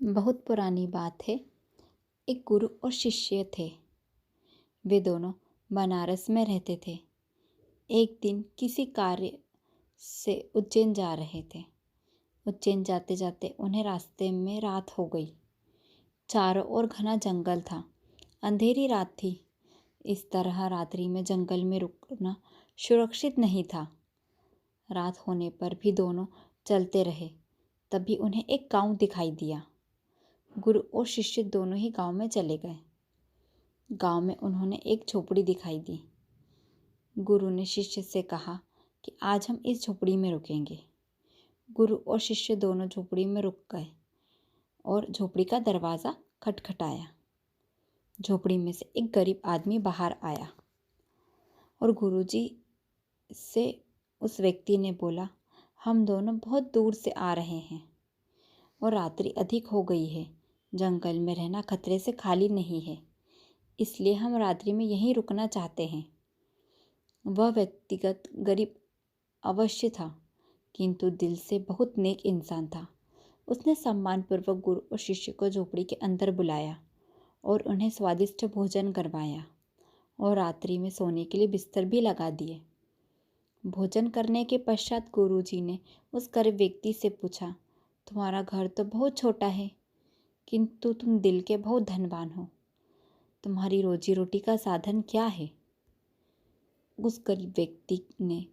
बहुत पुरानी बात है। एक गुरु और शिष्य थे। वे दोनों बनारस में रहते थे। एक दिन किसी कार्य से उज्जैन जा रहे थे। उज्जैन जाते जाते उन्हें रास्ते में रात हो गई। चारों ओर घना जंगल था। अंधेरी रात थी। इस तरह रात्रि में जंगल में रुकना सुरक्षित नहीं था। रात होने पर भी दोनों चलते रहे। तभी उन्हें एक गांव दिखाई दिया। गुरु और शिष्य दोनों ही गांव में चले गए। गांव में उन्होंने एक झोपड़ी दिखाई दी। गुरु ने शिष्य से कहा कि आज हम इस झोपड़ी में रुकेंगे। गुरु और शिष्य दोनों झोपड़ी में रुक गए और झोपड़ी का दरवाज़ा खटखटाया। झोपड़ी में से एक गरीब आदमी बाहर आया और गुरुजी से उस व्यक्ति ने बोला, हम दोनों बहुत दूर से आ रहे हैं और रात्रि अधिक हो गई है। जंगल में रहना खतरे से खाली नहीं है, इसलिए हम रात्रि में यहीं रुकना चाहते हैं। वह व्यक्तिगत गरीब अवश्य था, किंतु दिल से बहुत नेक इंसान था। उसने सम्मानपूर्वक गुरु और शिष्य को झोपड़ी के अंदर बुलाया और उन्हें स्वादिष्ट भोजन करवाया और रात्रि में सोने के लिए बिस्तर भी लगा दिए। भोजन करने के पश्चात गुरुजी ने उस गरीब व्यक्ति से पूछा, तुम्हारा घर तो बहुत छोटा है, किंतु तुम दिल के बहुत धनवान हो। तुम्हारी रोजी रोटी का साधन क्या है? उस गरीब व्यक्ति ने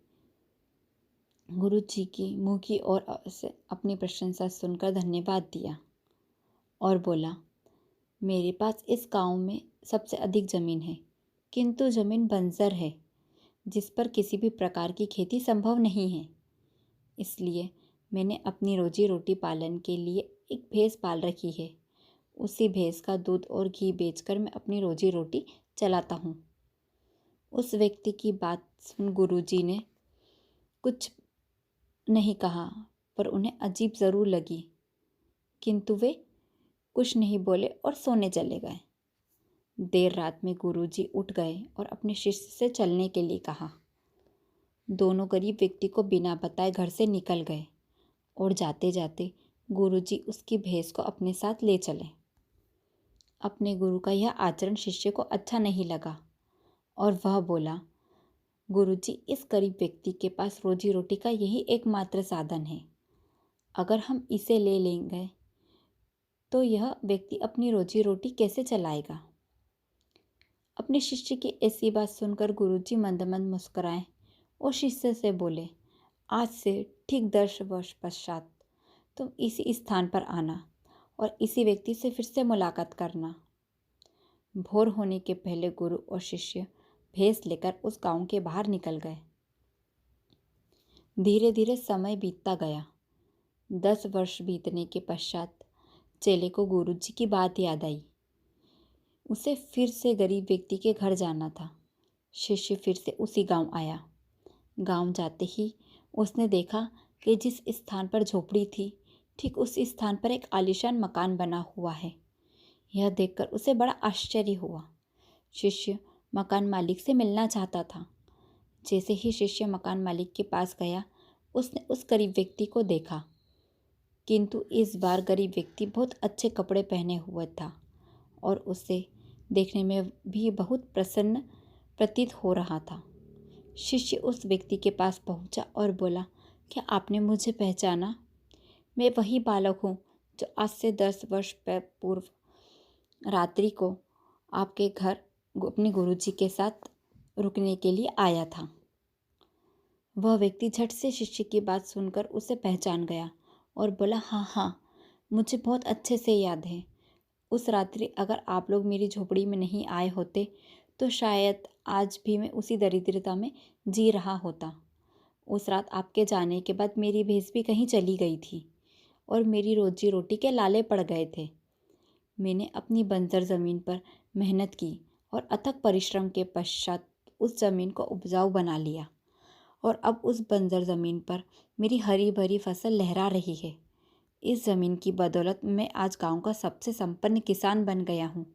गुरुजी की मुँह की ओर से अपनी प्रशंसा सुनकर धन्यवाद दिया और बोला, मेरे पास इस गांव में सबसे अधिक ज़मीन है, किंतु ज़मीन बंजर है, जिस पर किसी भी प्रकार की खेती संभव नहीं है। इसलिए मैंने अपनी रोजी रोटी पालन के लिए एक भैंस पाल रखी है। उसी भैंस का दूध और घी बेचकर मैं अपनी रोजी रोटी चलाता हूँ। उस व्यक्ति की बात सुन गुरुजी ने कुछ नहीं कहा, पर उन्हें अजीब ज़रूर लगी, किंतु वे कुछ नहीं बोले और सोने चले गए। देर रात में गुरुजी उठ गए और अपने शिष्य से चलने के लिए कहा। दोनों गरीब व्यक्ति को बिना बताए घर से निकल गए और जाते जाते गुरुजी उसकी भैंस को अपने साथ ले चले। अपने गुरु का यह आचरण शिष्य को अच्छा नहीं लगा और वह बोला, गुरुजी, इस गरीब व्यक्ति के पास रोजी रोटी का यही एकमात्र साधन है। अगर हम इसे ले लेंगे तो यह व्यक्ति अपनी रोजी रोटी कैसे चलाएगा? अपने शिष्य की ऐसी बात सुनकर गुरुजी मंद मंद मुस्कुराए और शिष्य से बोले, आज से ठीक 10 वर्ष पश्चात तुम इसी स्थान पर आना और इसी व्यक्ति से फिर से मुलाकात करना। भोर होने के पहले गुरु और शिष्य भैंस लेकर उस गांव के बाहर निकल गए। धीरे धीरे समय बीतता गया। 10 वर्ष बीतने के पश्चात चेले को गुरुजी की बात याद आई। उसे फिर से गरीब व्यक्ति के घर जाना था। शिष्य फिर से उसी गांव आया। गांव जाते ही उसने देखा कि जिस स्थान पर झोपड़ी थी, ठीक उस स्थान पर एक आलीशान मकान बना हुआ है। यह देखकर उसे बड़ा आश्चर्य हुआ। शिष्य मकान मालिक से मिलना चाहता था। जैसे ही शिष्य मकान मालिक के पास गया, उसने उस गरीब व्यक्ति को देखा, किंतु इस बार गरीब व्यक्ति बहुत अच्छे कपड़े पहने हुए था और उसे देखने में भी बहुत प्रसन्न प्रतीत हो रहा था। शिष्य उस व्यक्ति के पास पहुंचा और बोला, क्या आपने मुझे पहचाना? मैं वही बालक हूँ जो आज से 10 वर्ष पूर्व रात्रि को आपके घर अपने गुरुजी के साथ रुकने के लिए आया था। वह व्यक्ति झट से शिष्य की बात सुनकर उसे पहचान गया और बोला, हाँ हाँ, मुझे बहुत अच्छे से याद है। उस रात्रि अगर आप लोग मेरी झोपड़ी में नहीं आए होते तो शायद आज भी मैं उसी दरिद्रता में जी रहा होता। उस रात आपके जाने के बाद मेरी भैंस भी कहीं चली गई थी और मेरी रोजी रोटी के लाले पड़ गए थे। मैंने अपनी बंजर ज़मीन पर मेहनत की और अथक परिश्रम के पश्चात उस ज़मीन को उपजाऊ बना लिया और अब उस बंजर ज़मीन पर मेरी हरी भरी फसल लहरा रही है। इस ज़मीन की बदौलत मैं आज गांव का सबसे संपन्न किसान बन गया हूँ।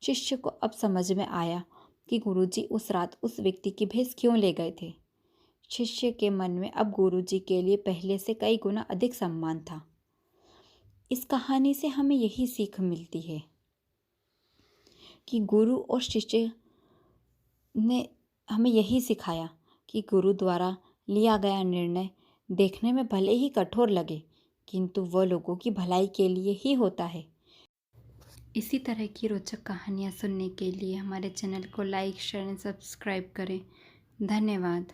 शिष्य को अब समझ में आया कि गुरुजी उस रात उस व्यक्ति की भैंस क्यों ले गए थे। शिष्य के मन में अब गुरुजी के लिए पहले से कई गुना अधिक सम्मान था। इस कहानी से हमें यही सीख मिलती है कि गुरु और शिष्य ने हमें यही सिखाया कि गुरु द्वारा लिया गया निर्णय देखने में भले ही कठोर लगे, किंतु वह लोगों की भलाई के लिए ही होता है। इसी तरह की रोचक कहानियाँ सुनने के लिए हमारे चैनल को लाइक, शेयर एंड सब्सक्राइब करें। धन्यवाद।